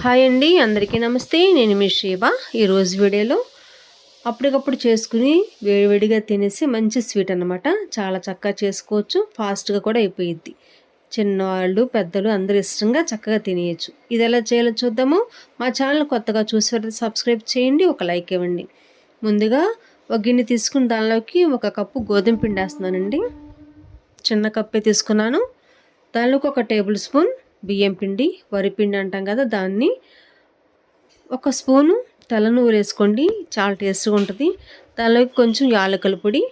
Hi అండి, అందరికీ నమస్తే. నేను మీ షేబా. ఈరోజు వీడియోలో అప్పటికప్పుడు చేసుకుని వేడివేడిగా తినేసి మంచి స్వీట్ అనమాట. చాలా చక్కగా చేసుకోవచ్చు, ఫాస్ట్గా కూడా అయిపోయిద్ది. చిన్నవాళ్ళు పెద్దలు అందరూ ఇష్టంగా చక్కగా తినేయచ్చు. ఇది ఎలా చేయాలో చూద్దాము. మా ఛానల్ కొత్తగా చూసేవారు సబ్స్క్రైబ్ చేయండి, ఒక లైక్ ఇవ్వండి. ముందుగా ఒక గిన్నె తీసుకుని దానిలోకి 1 కప్పు గోధుమ పిండి వేస్తున్నానండి. చిన్న కప్పే తీసుకున్నాను. దానిలోకి 1 టేబుల్ స్పూన్ బియ్యం పిండి, వరిపిండి అంటాం కదా, దాన్ని 1 స్పూను తెల్ల నువ్వులు వేసుకోండి, చాలా టేస్ట్గా ఉంటుంది. దానిలోకి కొంచెం యాలకుల పొడి,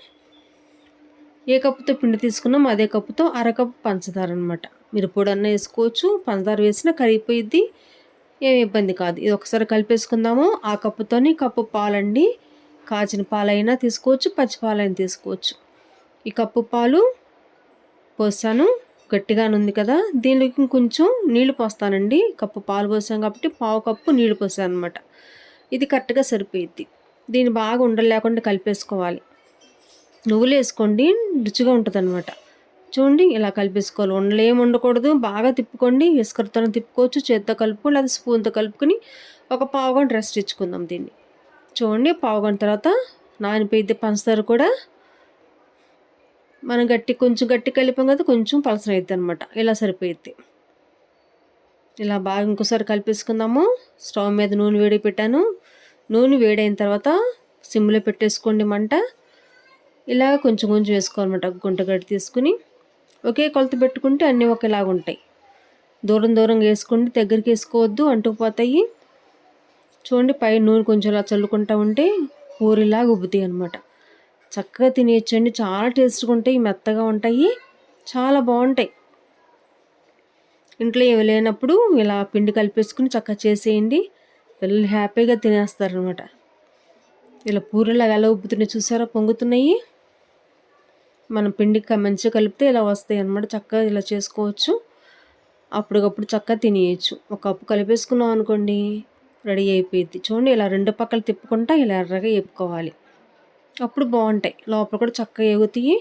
ఏ కప్పుతో పిండి తీసుకున్నాం అదే కప్పుతో 1/2 కప్పు పంచదార అనమాట. మీరు పొడి అన్న వేసుకోవచ్చు, పంచదార వేసినా కరిగిపోయిద్ది, ఏమి ఇబ్బంది కాదు. ఇది ఒకసారి కలిపేసుకుందాము. ఆ కప్పుతోని కప్పు పాలండి, కాచిన పాలైనా తీసుకోవచ్చు, పచ్చి పాలైనా తీసుకోవచ్చు. ఈ కప్పు పాలు పోసాను, గట్టిగానే ఉంది కదా. దీనికి కొంచెం నీళ్లు పోస్తానండి. కప్పు పాలు పోసాం కాబట్టి 1/2 కప్పు నీళ్లు పోసాను అనమాట. ఇది కరెక్ట్గా సరిపోయిద్ది. దీన్ని బాగా ఉండలు లేకుండా కలిపేసుకోవాలి. నువ్వులు వేసుకోండి, రుచిగా ఉంటుంది అనమాట. చూడండి, ఇలా కలిపేసుకోవాలి. ఉండలు ఏమి ఉండకూడదు. బాగా తిప్పుకోండి, విస్కర్తో తిప్పుకోవచ్చు, చేత్తో కలుపు లేదా స్పూన్తో కలుపుకొని ఒక 1/2 గంట రెస్ట్ ఇచ్చుకుందాం దీన్ని. చూడండి, 1/2 గంట తర్వాత నానిపోయిద్ది. పంచదార కూడా మనం కొంచెం గట్టి కలిపాం కదా, కొంచెం పలసన అవుతుంది అనమాట. ఇలా సరిపోయిద్ది. ఇలా బాగా ఇంకోసారి కలిపేసుకుందాము. స్టవ్ మీద నూనె వేడి పెట్టాను. నూనె వేడైన తర్వాత సిమ్లో పెట్టేసుకోండి మంట. ఇలా కొంచెం కొంచెం వేసుకోవాలన్నమాట. గుంట గట్టి తీసుకుని ఒకే కొలత పెట్టుకుంటే అన్నీ ఒకేలాగా ఉంటాయి. దూరం దూరంగా వేసుకోండి, దగ్గరికి వేసుకోవద్దు, అంటుకుపోతాయి. చూడండి, పై నూనె కొంచెం ఇలా చల్లుకుంటూ ఉంటే పూరిలాగా ఉబ్బుతాయి అనమాట. చక్కగా తినేయచ్చండి, చాలా టేస్ట్గా ఉంటాయి, మెత్తగా ఉంటాయి, చాలా బాగుంటాయి. ఇంట్లో ఏమి లేనప్పుడు ఇలా పిండి కలిపేసుకుని చక్కగా చేసేయండి, పిల్లలు హ్యాపీగా తినేస్తారనమాట. ఇలా పూరిలాగా ఎలా ఉబ్బుతున్నాయి చూసారా, పొంగుతున్నాయి. మనం పిండికి మంచిగా కలిపితే ఇలా వస్తాయి అన్నమాట. చక్కగా ఇలా చేసుకోవచ్చు, అప్పటికప్పుడు చక్కగా తినేయచ్చు. 1 కప్పు కలిపేసుకున్నాం అనుకోండి, రెడీ అయిపోయింది. చూడండి, ఇలా 2 పక్కలు తిప్పుకుంటా ఇలా ఎర్రగా వేపుకోవాలి. అప్పుడు బాగుంటాయి, లోపల కూడా చక్కగా ఎగుతాయి.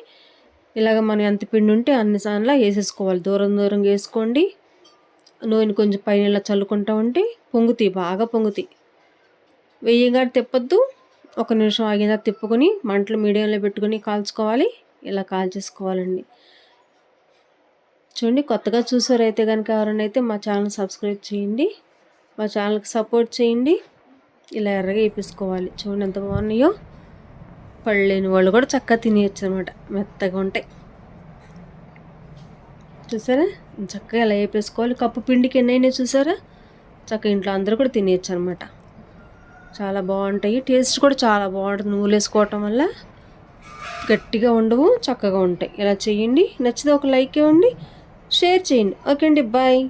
ఇలాగ మనం ఎంత పిండి ఉంటే అన్ని సార్లు వేసేసుకోవాలి. దూరం దూరంగా వేసుకోండి. నూనె కొంచెం పైన ఇలా చల్లుకుంటూ ఉంటే పొంగుతాయి, బాగా పొంగుతాయి. వెయ్యిగా తిప్పొద్దు, 1 నిమిషం ఆగినా తిప్పుకొని మంటలు మీడియంలో పెట్టుకొని కాల్చుకోవాలి. ఇలా కాల్చేసుకోవాలండి. చూడండి, కొత్తగా చూసారైతే కనుక ఎవరైనా అయితే మా ఛానల్ సబ్స్క్రైబ్ చేయండి, మా ఛానల్కి సపోర్ట్ చేయండి. ఇలా ఎర్రగా వేపేసుకోవాలి. చూడండి ఎంత బాగున్నాయో. పళ్ళేని వాళ్ళు కూడా చక్కగా తినేయచ్చు అనమాట, మెత్తగా ఉంటాయి. చూసారా, చక్కగా ఇలా వేపేసుకోవాలి. కప్పు పిండికి ఎన్నైనా చూసారా, చక్కగా ఇంట్లో అందరూ కూడా తినేయచ్చు అనమాట. చాలా బాగుంటాయి, టేస్ట్ కూడా చాలా బాగుంటుంది. నువ్వులు వేసుకోవటం వల్ల గట్టిగా ఉండవు, చక్కగా ఉంటాయి. ఇలా చేయండి. నచ్చితే ఒక లైక్ ఇవ్వండి, షేర్ చేయండి. ఓకే అండి, బాయ్.